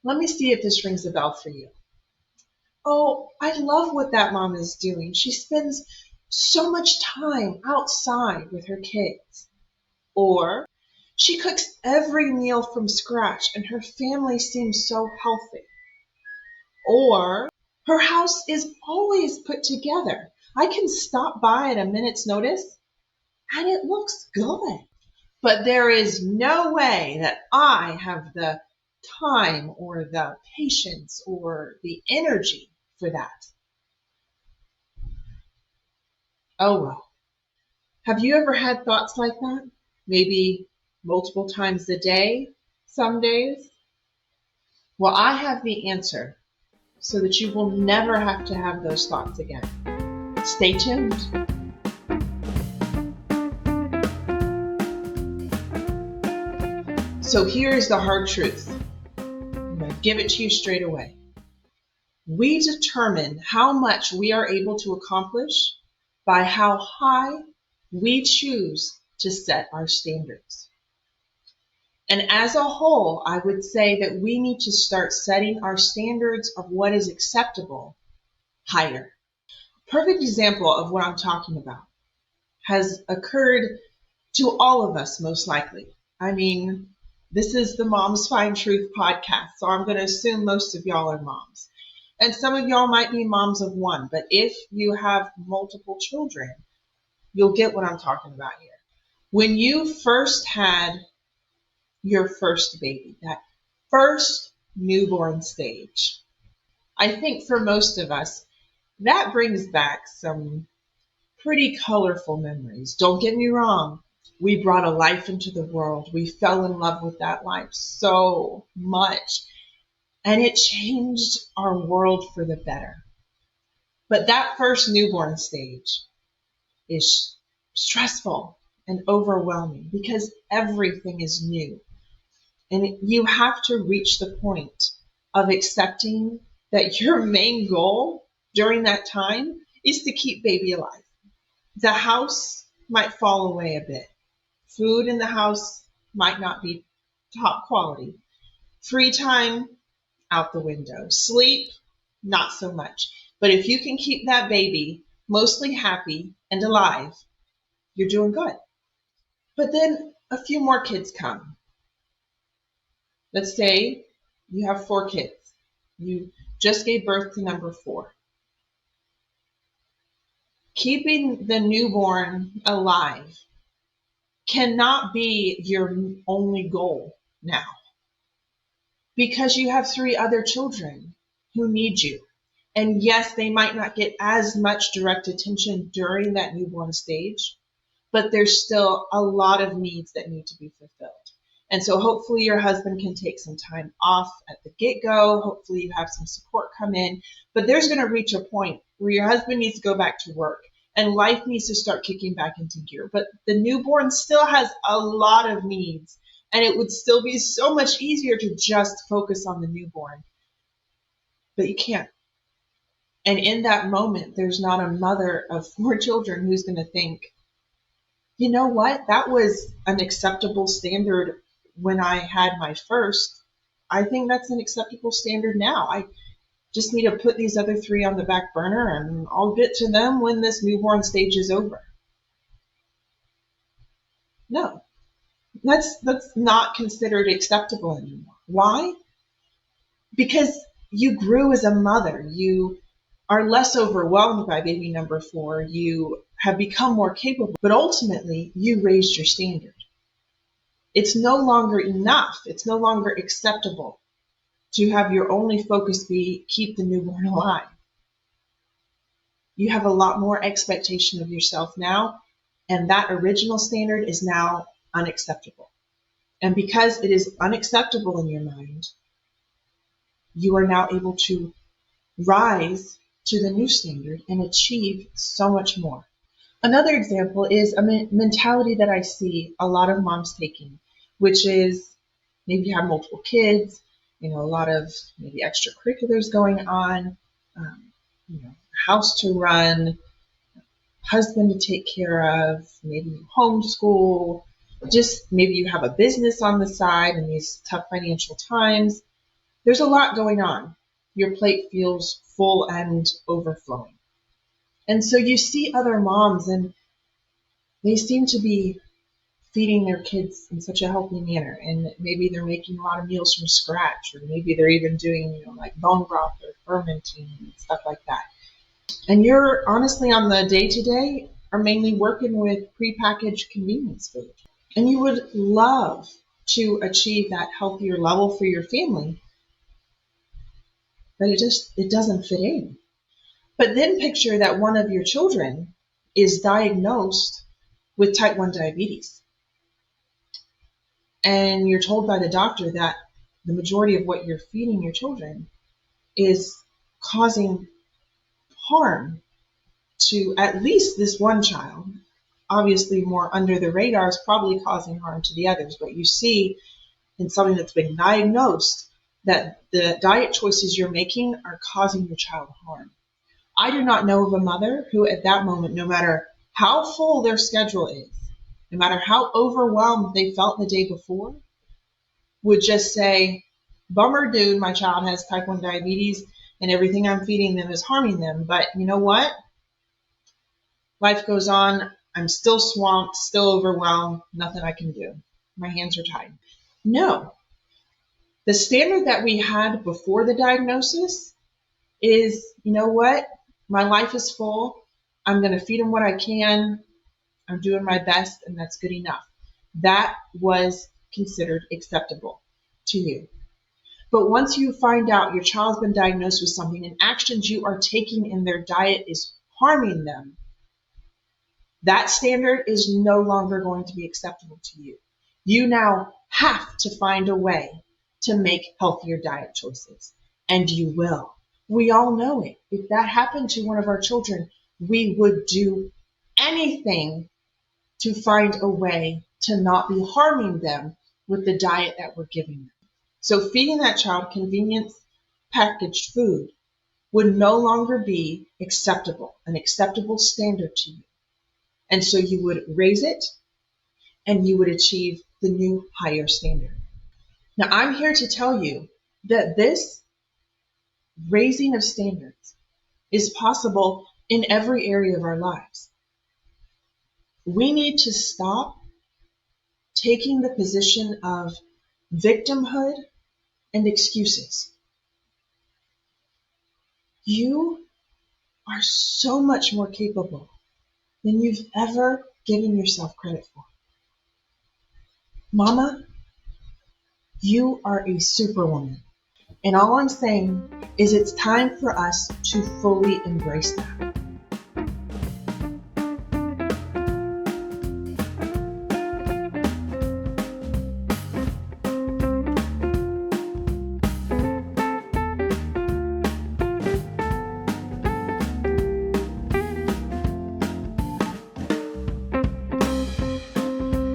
Let me see if this rings a bell for you. Oh, I love what that mom is doing. She spends so much time outside with her kids. Or she cooks every meal from scratch and her family seems so healthy. Or her house is always put together. I can stop by at a minute's notice and it looks good. But there is no way that I have the time or the patience or the energy for that. Oh well. Have you ever had thoughts like that? Maybe multiple times a day, some days? Well, I have the answer so that you will never have to have those thoughts again. Stay tuned. So here's the hard truth. I'm going to give it to you straight away. We determine how much we are able to accomplish by how high we choose to set our standards. And as a whole, I would say that we need to start setting our standards of what is acceptable higher. Perfect example of what I'm talking about has occurred to all of us most likely. I mean, this is the Moms Find Truth podcast, so I'm going to assume most of y'all are moms. And some of y'all might be moms of one, but if you have multiple children, you'll get what I'm talking about here. When you first had your first baby, that first newborn stage, I think for most of us, that brings back some pretty colorful memories. Don't get me wrong. We brought a life into the world. We fell in love with that life so much. And it changed our world for the better. But that first newborn stage is stressful and overwhelming because everything is new. And you have to reach the point of accepting that your main goal during that time is to keep baby alive. The house might fall away a bit. Food in the house might not be top quality. Free time, out the window. Sleep, not so much. But if you can keep that baby mostly happy and alive, you're doing good. But then a few more kids come. Let's say you have 4 kids. You just gave birth to number 4. Keeping the newborn alive cannot be your only goal now because you have 3 other children who need you. And yes, they might not get as much direct attention during that newborn stage, but there's still a lot of needs that need to be fulfilled. And so hopefully your husband can take some time off at the get-go. Hopefully you have some support come in. But there's going to reach a point where your husband needs to go back to work and life needs to start kicking back into gear. But the newborn still has a lot of needs. And it would still be so much easier to just focus on the newborn. But you can't. And in that moment, there's not a mother of 4 children who's going to think, you know what, that was an acceptable standard when I had my first. I think that's an acceptable standard now. I just need to put these other 3 on the back burner and I'll get to them when this newborn stage is over. No, that's not considered acceptable anymore. Why? Because you grew as a mother. You are less overwhelmed by baby number 4. You have become more capable, but ultimately you raised your standard. It's no longer enough. It's no longer acceptable to have your only focus be keep the newborn alive. You have a lot more expectation of yourself now, and that original standard is now unacceptable. And because it is unacceptable in your mind, you are now able to rise to the new standard and achieve so much more. Another example is a mentality that I see a lot of moms taking, which is maybe you have multiple kids, a lot of maybe extracurriculars going on, house to run, husband to take care of, maybe homeschool, just maybe you have a business on the side in these tough financial times. There's a lot going on. Your plate feels full and overflowing. And so you see other moms and they seem to be feeding their kids in such a healthy manner. And maybe they're making a lot of meals from scratch, or maybe they're even doing, like bone broth or fermenting and stuff like that. And you're honestly on the day to day are mainly working with prepackaged convenience food. And you would love to achieve that healthier level for your family, but it doesn't fit in. But then picture that one of your children is diagnosed with type 1 diabetes. And you're told by the doctor that the majority of what you're feeding your children is causing harm to at least this one child. Obviously, more under the radar is probably causing harm to the others. But you see in something that's been diagnosed that the diet choices you're making are causing your child harm. I do not know of a mother who at that moment, no matter how full their schedule is, no matter how overwhelmed they felt the day before, would just say, bummer dude, my child has type 1 diabetes and everything I'm feeding them is harming them. But you know what? Life goes on. I'm still swamped, still overwhelmed, nothing I can do. My hands are tied. No. The standard that we had before the diagnosis is, you know what? My life is full. I'm going to feed them what I can. I'm doing my best, and that's good enough. That was considered acceptable to you. But once you find out your child's been diagnosed with something and actions you are taking in their diet is harming them, that standard is no longer going to be acceptable to you. You now have to find a way to make healthier diet choices. And you will. We all know it. If that happened to one of our children, we would do anything to find a way to not be harming them with the diet that we're giving them. So feeding that child convenience packaged food would no longer be acceptable, an acceptable standard to you. And so you would raise it and you would achieve the new higher standard. Now, I'm here to tell you that this raising of standards is possible in every area of our lives. We need to stop taking the position of victimhood and excuses. You are so much more capable than you've ever given yourself credit for. Mama, you are a superwoman. And all I'm saying is it's time for us to fully embrace that.